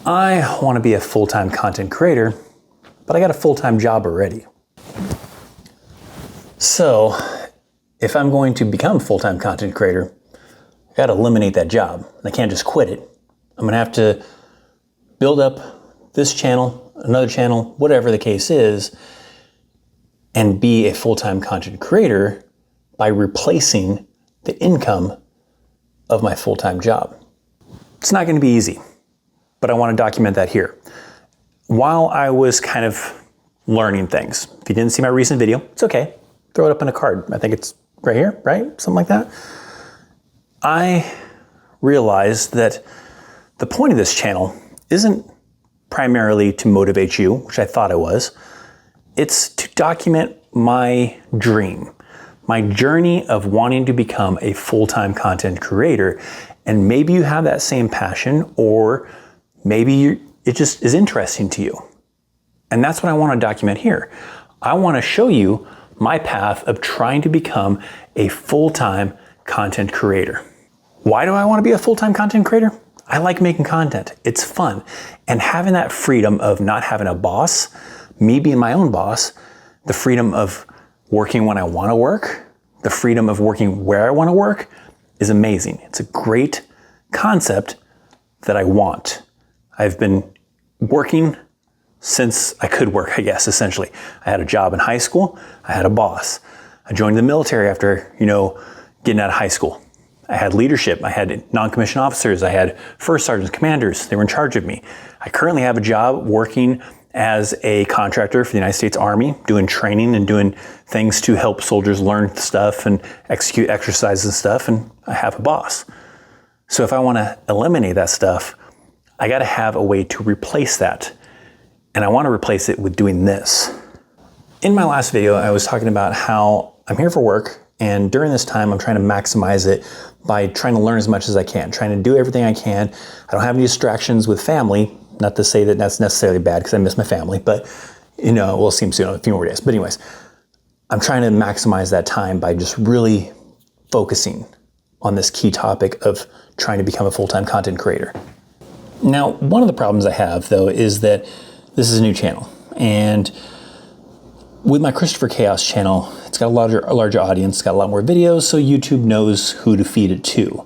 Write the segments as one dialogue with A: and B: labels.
A: I want to be a full-time content creator, but I got a full-time job already. So if I'm going to become a full-time content creator, I got to eliminate that job. I can't just quit it. I'm going to have to build up this channel, another channel, whatever the case is, and be a full-time content creator by replacing the income of my full-time job. It's not going to be easy, but I want to document that here. While I was kind of learning things, if you didn't see my recent video, it's okay. Throw it up in a card. I think it's right here, right? Something like that. I realized that the point of this channel isn't primarily to motivate you, which I thought it was. It's to document my dream, my journey of wanting to become a full-time content creator. And maybe you have that same passion, or maybe it just is interesting to you. And that's what I want to document here. I want to show you my path of trying to become a full-time content creator. Why do I want to be a full-time content creator? I like making content. It's fun. And having that freedom of not having a boss, me being my own boss, the freedom of working when I want to work, the freedom of working where I want to work, is amazing. It's a great concept that I want. I've been working since I could work, I guess, essentially. I had a job in high school. I had a boss. I joined the military after, getting out of high school. I had leadership. I had non-commissioned officers. I had first sergeants, commanders. They were in charge of me. I currently have a job working as a contractor for the United States Army, doing training and doing things to help soldiers learn stuff and execute exercises and stuff, and I have a boss. So if I want to eliminate that stuff, I got to have a way to replace that. And I want to replace it with doing this. In my last video, I was talking about how I'm here for work, and during this time, I'm trying to maximize it by trying to learn as much as I can, trying to do everything I can. I don't have any distractions with family. Not to say that that's necessarily bad, because I miss my family, but we'll see them soon in a few more days. But anyways, I'm trying to maximize that time by just really focusing on this key topic of trying to become a full-time content creator. Now, one of the problems I have, though, is that this is a new channel. And with my Christopher Chaos channel, it's got a larger audience, it's got a lot more videos, so YouTube knows who to feed it to.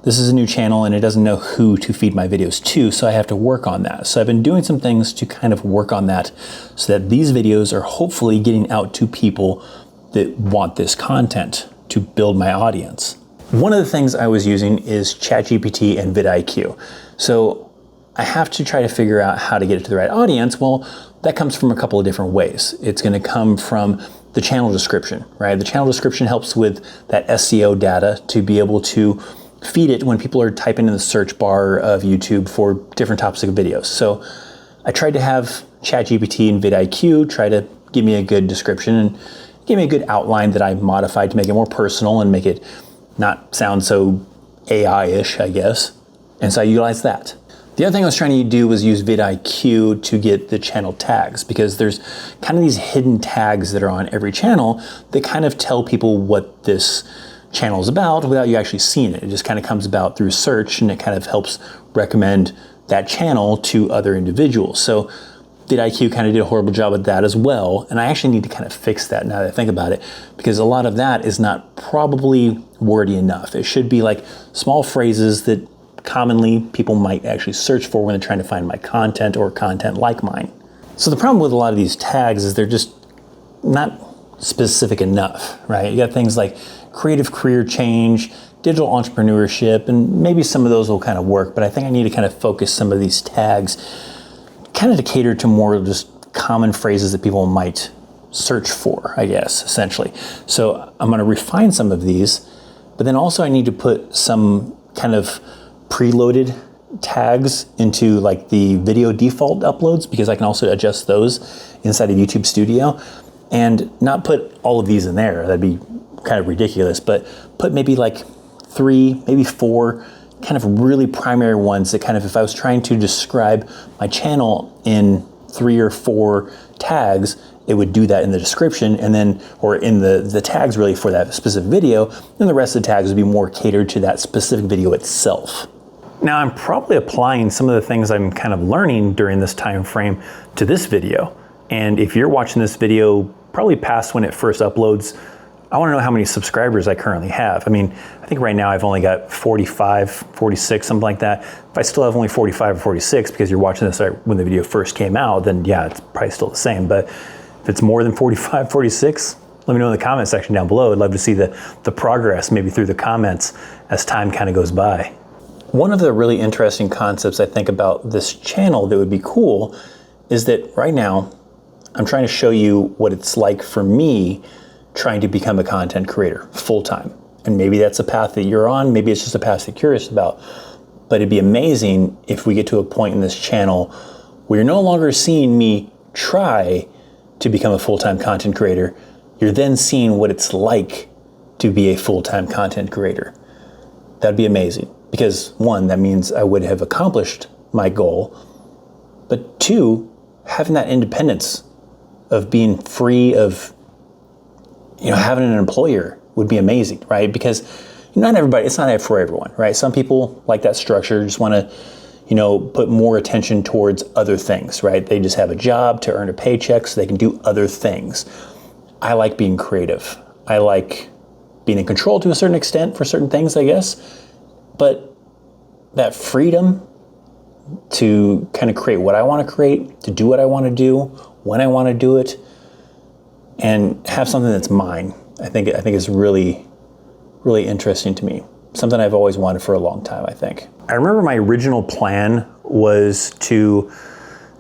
A: This is a new channel and it doesn't know who to feed my videos to, so I have to work on that. So I've been doing some things to kind of work on that so that these videos are hopefully getting out to people that want this content to build my audience. One of the things I was using is ChatGPT and vidIQ. So I have to try to figure out how to get it to the right audience. Well, that comes from a couple of different ways. It's going to come from the channel description, right? The channel description helps with that SEO data to be able to feed it when people are typing in the search bar of YouTube for different topics of videos. So I tried to have ChatGPT and vidIQ try to give me a good description and give me a good outline that I modified to make it more personal and make it not sound so AI-ish, I guess. And so I utilized that. The other thing I was trying to do was use vidIQ to get the channel tags, because there's kind of these hidden tags that are on every channel that kind of tell people what this channel is about without you actually seeing it. It just kind of comes about through search, and it kind of helps recommend that channel to other individuals. So vidIQ kind of did a horrible job at that as well, and I actually need to kind of fix that now that I think about it, because a lot of that is not probably wordy enough. It should be like small phrases that commonly people might actually search for when they're trying to find my content or content like mine. So the problem with a lot of these tags is they're just not specific enough, right? You got things like creative career change, digital entrepreneurship, and maybe some of those will kind of work, but I think I need to kind of focus some of these tags kind of to cater to more just common phrases that people might search for, I guess, essentially. So I'm going to refine some of these, but then also I need to put some kind of preloaded tags into like the video default uploads, because I can also adjust those inside of YouTube Studio, and not put all of these in there. That'd be kind of ridiculous, but put maybe like 3, maybe 4 kind of really primary ones that kind of, if I was trying to describe my channel in 3 or 4 tags, it would do that in the description, and then, or in the tags really for that specific video, and the rest of the tags would be more catered to that specific video itself. Now I'm probably applying some of the things I'm kind of learning during this time frame to this video. And if you're watching this video probably past when it first uploads, I want to know how many subscribers I currently have. I mean, I think right now I've only got 45, 46, something like that. If I still have only 45 or 46 because you're watching this when the video first came out, then yeah, it's probably still the same. But if it's more than 45, 46, let me know in the comment section down below. I'd love to see the progress maybe through the comments as time kind of goes by. One of the really interesting concepts I think about this channel that would be cool is that right now I'm trying to show you what it's like for me trying to become a content creator full-time. And maybe that's a path that you're on, maybe it's just a path that you're curious about. But it'd be amazing if we get to a point in this channel where you're no longer seeing me try to become a full-time content creator. You're then seeing what it's like to be a full-time content creator. That'd be amazing. Because one, that means I would have accomplished my goal, but two, having that independence of being free of, having an employer would be amazing, right? Because not everybody, it's not for everyone, right? Some people like that structure, just want to, put more attention towards other things, right? They just have a job to earn a paycheck so they can do other things. I like being creative. I like being in control to a certain extent for certain things, I guess. But that freedom to kind of create what I want to create, to do what I want to do, when I want to do it, and have something that's mine, I think is really, really interesting to me. Something I've always wanted for a long time, I think. I remember my original plan was to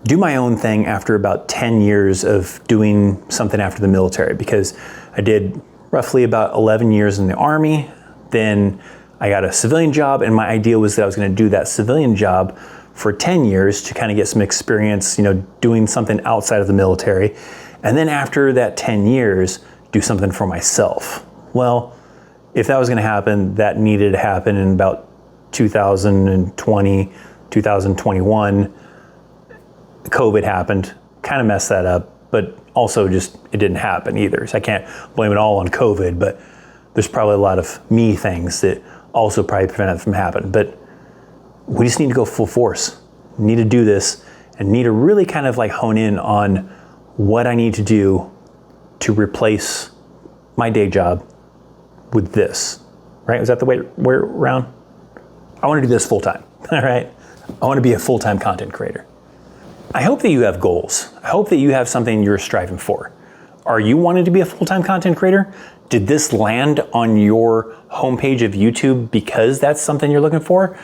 A: do my own thing after about 10 years of doing something after the military, because I did roughly about 11 years in the Army, then I got a civilian job, and my idea was that I was going to do that civilian job for 10 years to kind of get some experience, doing something outside of the military. And then after that 10 years, do something for myself. Well, if that was going to happen, that needed to happen in about 2020, 2021. COVID happened, kind of messed that up, but also just it didn't happen either. So I can't blame it all on COVID, but there's probably a lot of me things that also probably prevent it from happening. But we just need to go full force. We need to do this and need to really kind of like hone in on what I need to do to replace my day job with this, right? Is that the way around? I want to do this full time, all right? I want to be a full-time content creator. I hope that you have goals. I hope that you have something you're striving for. Are you wanting to be a full-time content creator? Did this land on your homepage of YouTube because that's something you're looking for?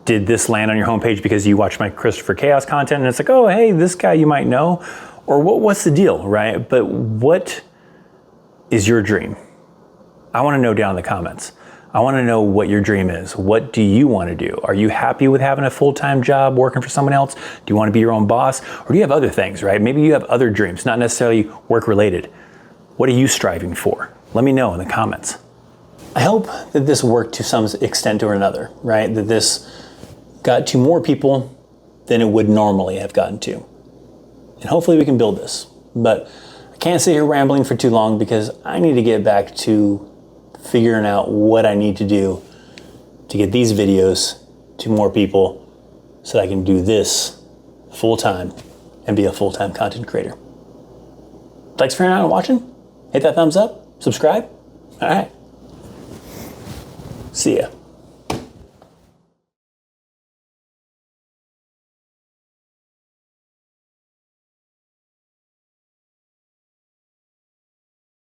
A: Did this land on your homepage because you watch my Christopher Chaos content and it's like, oh, hey, this guy you might know? Or what's the deal, right? But what is your dream? I want to know down in the comments. I want to know what your dream is. What do you want to do? Are you happy with having a full-time job working for someone else? Do you want to be your own boss? Or do you have other things, right? Maybe you have other dreams, not necessarily work-related. What are you striving for? Let me know in the comments. I hope that this worked to some extent or another, right? That this got to more people than it would normally have gotten to. And hopefully we can build this. But I can't sit here rambling for too long because I need to get back to figuring out what I need to do to get these videos to more people so that I can do this full time and be a full-time content creator. Thanks for hanging out and watching. Hit that thumbs up, subscribe. All right. See ya.